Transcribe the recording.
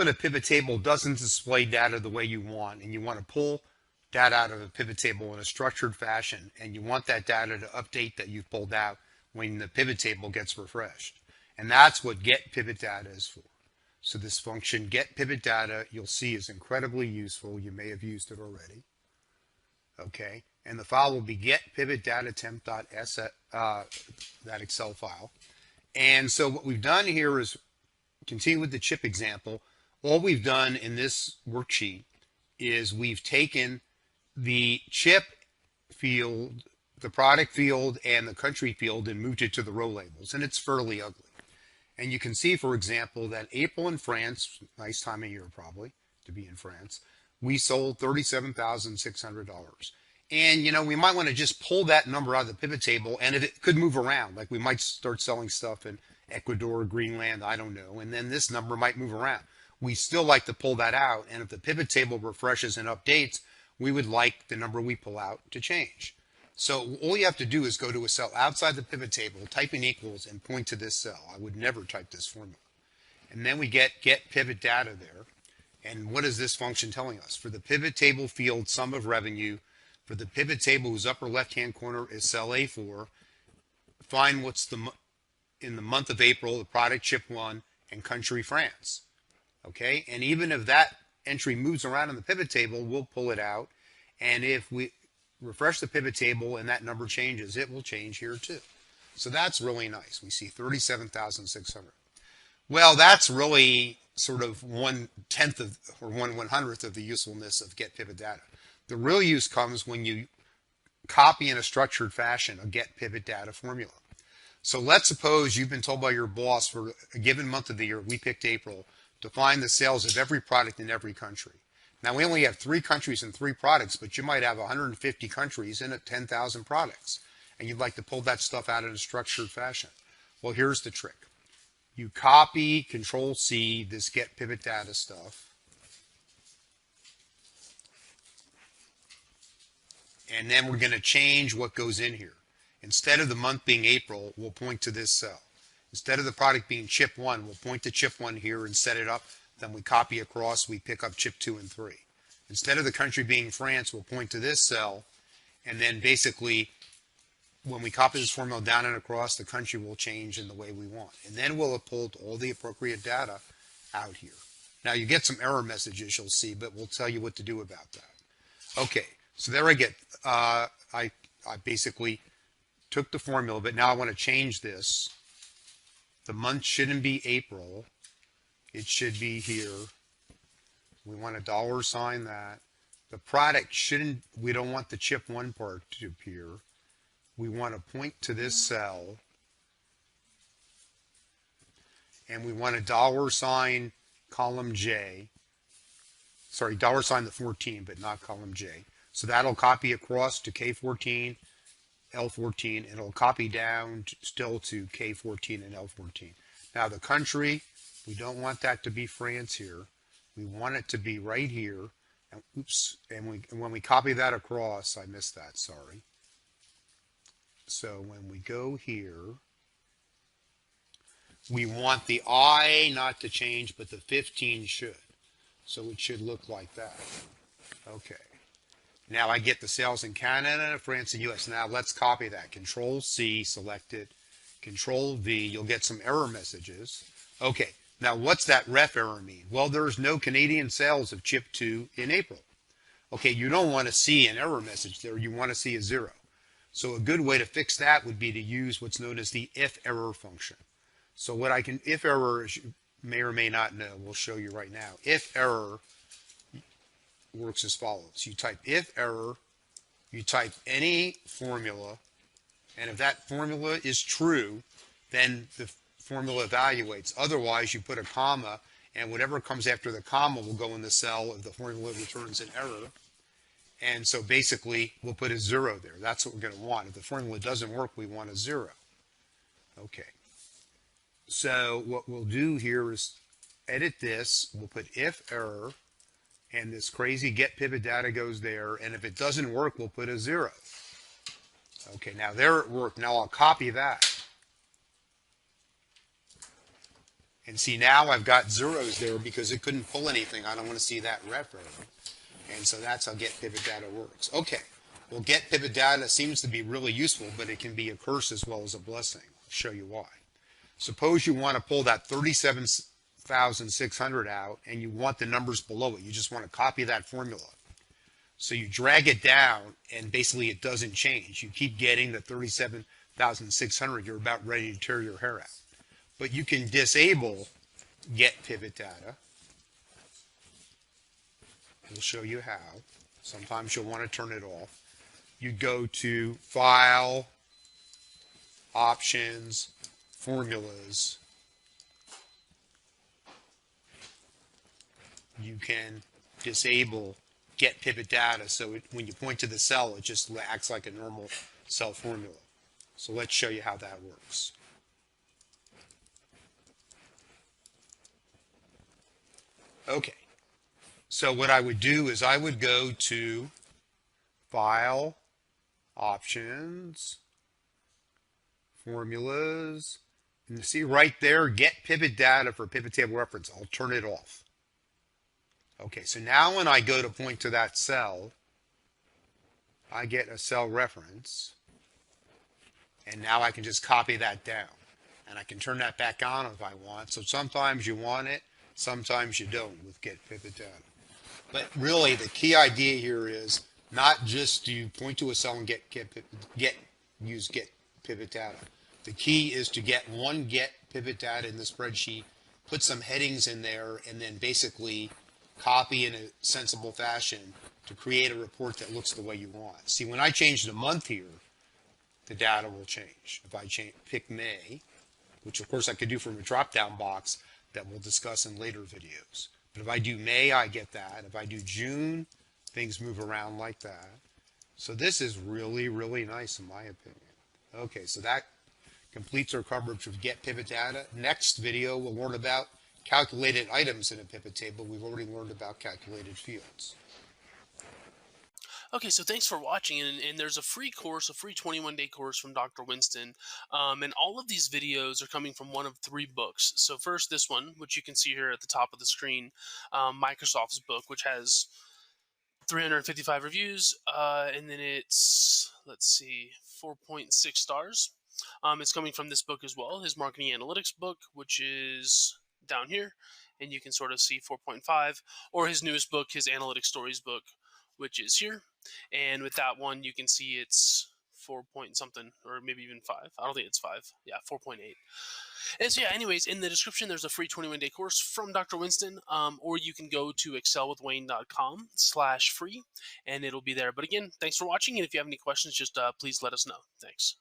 often a pivot table doesn't display data the way you want, and you want to pull data out of a pivot table in a structured fashion, and you want that data to update that you've pulled out when the pivot table gets refreshed. And that's what GETPIVOTDATA is for. So this function GETPIVOTDATA, you'll see, is incredibly useful. You may have used it already. Okay, and the file will be getpivotdatatemp.s, that Excel file. And so what we've done here is continue with the chip example. All we've done in this worksheet is we've taken the chip field, the product field, and the country field and moved it to the row labels, and it's fairly ugly. And you can see, for example, that April in France, nice time of year probably to be in France, we sold $37,600. And, you know, we might want to just pull that number out of the pivot table, and if it could move around, like we might start selling stuff in Ecuador, Greenland, I don't know, and then this number might move around. We still like to pull that out, and if the pivot table refreshes and updates, we would like the number we pull out to change. So all you have to do is go to a cell outside the pivot table, type in equals, and point to this cell. I would never type this formula. And then we get pivot data there. And what is this function telling us? For the pivot table field sum of revenue, for the pivot table whose upper left-hand corner is cell A4, find what's in the month of April, the product chip 1, and country France. Okay, and even if that entry moves around in the pivot table, we'll pull it out. And if we refresh the pivot table and that number changes, it will change here too. So that's really nice. We see 37,600. Well, that's really sort of 1/10 of, or 1/100th of the usefulness of GETPIVOTDATA. The real use comes when you copy in a structured fashion a GETPIVOTDATA formula. So let's suppose you've been told by your boss for a given month of the year, we picked April, to find the sales of every product in every country. Now we only have 3 countries and 3 products, but you might have 150 countries and 10,000 products, and you'd like to pull that stuff out in a structured fashion. Well, here's the trick. You copy, Control-C, this GETPIVOTDATA stuff, and then we're going to change what goes in here. Instead of the month being April, we'll point to this cell. Instead of the product being chip 1, we'll point to chip 1 here and set it up. Then we copy across, we pick up chip 2 and 3. Instead of the country being France, we'll point to this cell, and then basically when we copy this formula down and across, the country will change in the way we want. And then we'll have pulled all the appropriate data out here. Now you get some error messages you'll see, but we'll tell you what to do about that. Okay, so there I get, I basically took the formula, but now I want to change this. The month shouldn't be April. It should be here. We want a $sign that. The product shouldn't, we don't want the chip 1 part to appear. We want to point to this cell. And we want a $sign column J. Sorry, $sign the 14, but not column J. So that'll copy across to K14, L14, and it'll copy down still to K14 and L14. Now the country, we don't want that to be France here. We want it to be right here. And, oops, and when we copy that across, I missed that, sorry. So when we go here, we want the I not to change, but the 15 should. So it should look like that. Okay. Now I get the sales in Canada, France, and US. Now let's copy that. Control-C, select it. Control-V, you'll get some error messages. Okay, now what's that ref error mean? Well, there's no Canadian sales of chip 2 in April. Okay, you don't want to see an error message there. You want to see a 0. So a good way to fix that would be to use what's known as the if error function. So what if error, as you may or may not know, we'll show you right now. If error works as follows. You type if error, you type any formula, and if that formula is true, then the formula evaluates. Otherwise, you put a comma, and whatever comes after the comma will go in the cell if the formula returns an error. And so basically, we'll put a 0 there. That's what we're going to want. If the formula doesn't work, we want a 0. Okay. So what we'll do here is edit this. We'll put if error, and this crazy GETPIVOTDATA goes there. And if it doesn't work, we'll put a 0. Okay, now there it worked. Now I'll copy that. And see, now I've got zeros there because it couldn't pull anything. I don't want to see that red row. And so that's how GetPivotData works. Okay, well, GetPivotData seems to be really useful, but it can be a curse as well as a blessing. I'll show you why. Suppose you want to pull that 37,600 out and you want the numbers below it. You just want to copy that formula. So you drag it down and basically it doesn't change. You keep getting the 37,600. You're about ready to tear your hair out. But you can disable GetPivotData. We'll show you how. Sometimes you'll want to turn it off. You go to File, Options, Formulas. You can disable GetPivotData so when you point to the cell, it just acts like a normal cell formula. So let's show you how that works. Okay. So what I would do is I would go to File, Options, Formulas, and you see right there, Get Pivot Data for Pivot Table Reference. I'll turn it off. Okay, so now when I go to point to that cell, I get a cell reference, and now I can just copy that down. And I can turn that back on if I want. So sometimes you want it, sometimes you don't with Get Pivot Data. But really, the key idea here is not just to point to a cell and use Get Pivot Data. The key is to get one Get Pivot Data in the spreadsheet, put some headings in there, and then basically copy in a sensible fashion to create a report that looks the way you want. See, when I change the month here, the data will change. If I pick May, which of course I could do from a drop-down box that we'll discuss in later videos. But if I do May, I get that. If I do June, things move around like that. So this is really, really nice in my opinion. Okay, so that completes our coverage of Get Pivot Data. Next video, we'll learn about calculated items in a pivot table. We've already learned about calculated fields. Okay, so thanks for watching, and there's a free course, a free 21-day course from Dr. Winston, and all of these videos are coming from one of three books. So first, this one, which you can see here at the top of the screen, Microsoft's book, which has 355 reviews, and then it's, let's see, 4.6 stars. It's coming from this book as well, his marketing analytics book, which is down here, and you can sort of see 4.5, or his newest book, his analytics stories book, which is here. And with that one, you can see it's 4 point something, or maybe even 5. I don't think it's 5. Yeah, 4.8. And so, yeah, anyways, in the description, there's a free 21-day course from Dr. Winston, or you can go to excelwithwayne.com/free, and it'll be there. But again, thanks for watching, and if you have any questions, just please let us know. Thanks.